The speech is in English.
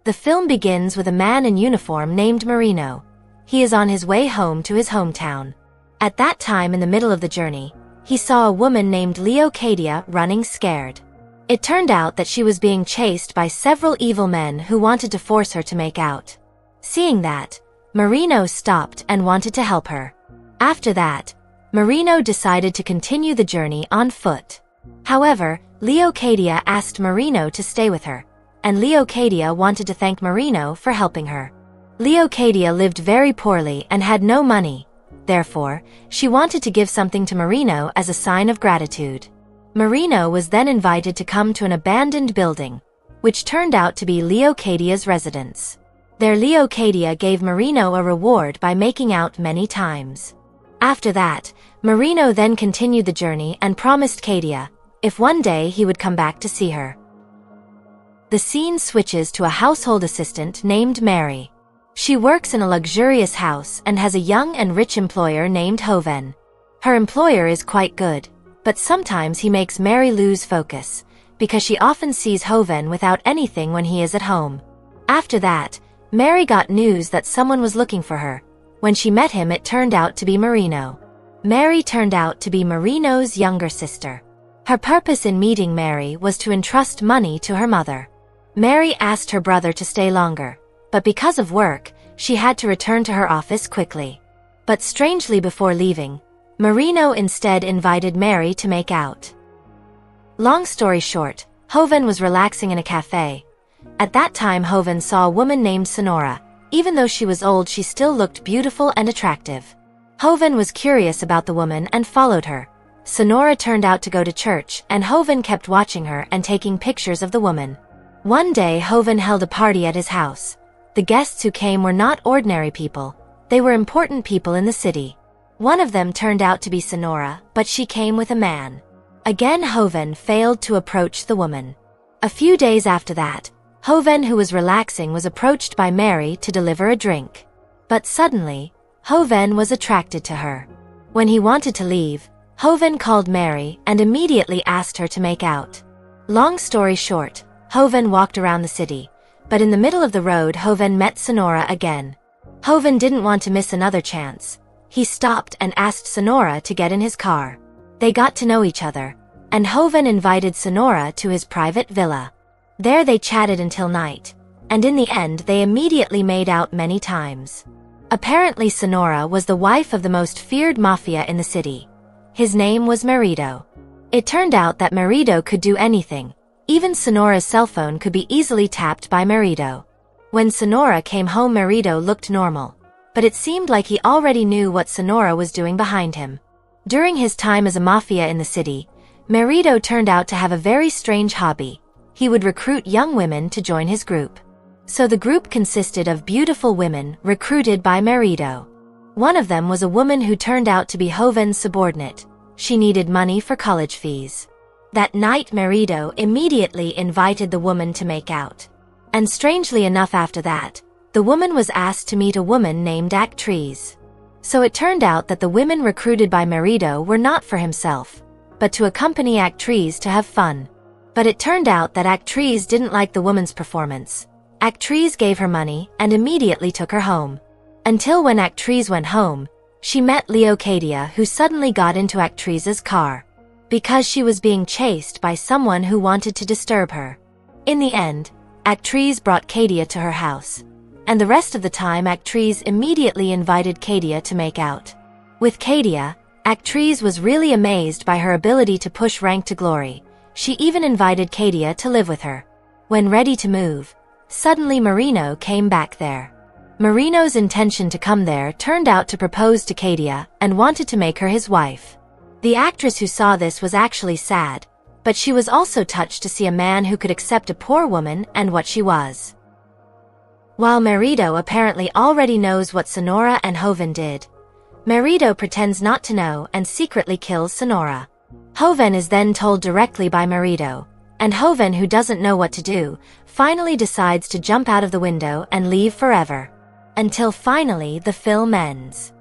The film begins with a man in uniform named Marino. He is on his way home to his hometown. At that time in the middle of the journey, he saw a woman named Leocadia running scared. It turned out that she was being chased by several evil men who wanted to force her to make out. Seeing that, Marino stopped and wanted to help her. After that, Marino decided to continue the journey on foot. However, Leocadia asked Marino to stay with her, and Leocadia wanted to thank Marino for helping her. Leocadia lived very poorly and had no money. Therefore, she wanted to give something to Marino as a sign of gratitude. Marino was then invited to come to an abandoned building, which turned out to be Leocadia's residence. There Leocadia gave Marino a reward by making out many times. After that, Marino then continued the journey and promised Cadia, if one day he would come back to see her. The scene switches to a household assistant named Mary. She works in a luxurious house and has a young and rich employer named Hoven. Her employer is quite good, but sometimes he makes Mary lose focus, because she often sees Hoven without anything when he is at home. After that, Mary got news that someone was looking for her. When she met him, it turned out to be Marino. Mary turned out to be Marino's younger sister. Her purpose in meeting Mary was to entrust money to her mother. Mary asked her brother to stay longer, but because of work, she had to return to her office quickly. But strangely, before leaving, Marino instead invited Mary to make out. Long story short, Hoven was relaxing in a cafe. At that time, Hoven saw a woman named Sonora. Even though she was old, she still looked beautiful and attractive. Hoven was curious about the woman and followed her. Sonora turned out to go to church, and Hoven kept watching her and taking pictures of the woman. One day, Hoven held a party at his house. The guests who came were not ordinary people. They were important people in the city. One of them turned out to be Sonora, but she came with a man. Again, Hoven failed to approach the woman. A few days after that, Hoven, who was relaxing, was approached by Mary to deliver a drink. But suddenly, Hoven was attracted to her. When he wanted to leave, Hoven called Mary and immediately asked her to make out. Long story short, Hoven walked around the city. But in the middle of the road, Hoven met Sonora again. Hoven didn't want to miss another chance. He stopped and asked Sonora to get in his car. They got to know each other, and Hoven invited Sonora to his private villa. There they chatted until night, and in the end they immediately made out many times. Apparently Sonora was the wife of the most feared mafia in the city. His name was Marito. It turned out that Marito could do anything. Even Sonora's cell phone could be easily tapped by Marito. When Sonora came home, Marito looked normal, but it seemed like he already knew what Sonora was doing behind him. During his time as a mafia in the city, Marito turned out to have a very strange hobby. He would recruit young women to join his group. So the group consisted of beautiful women recruited by Marito. One of them was a woman who turned out to be Hoven's subordinate. She needed money for college fees. That night, Marito immediately invited the woman to make out. And strangely enough, after that, the woman was asked to meet a woman named Actriz. So it turned out that the women recruited by Marito were not for himself, but to accompany Actriz to have fun. But it turned out that Actriz didn't like the woman's performance. Actriz gave her money and immediately took her home. Until when Actriz went home, she met Leocadia, who suddenly got into Actriz's car, because she was being chased by someone who wanted to disturb her. In the end, Actriz brought Cadia to her house, and the rest of the time Actriz immediately invited Cadia to make out. With Cadia, Actriz was really amazed by her ability to push rank to glory. She even invited Cadia to live with her. When ready to move, suddenly Marino came back there. Marino's intention to come there turned out to propose to Cadia and wanted to make her his wife. The actress who saw this was actually sad, but she was also touched to see a man who could accept a poor woman and what she was. While Marito apparently already knows what Sonora and Hoven did, Marito pretends not to know and secretly kills Sonora. Hoven is then told directly by Marito, and Hoven, who doesn't know what to do, finally decides to jump out of the window and leave forever. Until finally the film ends.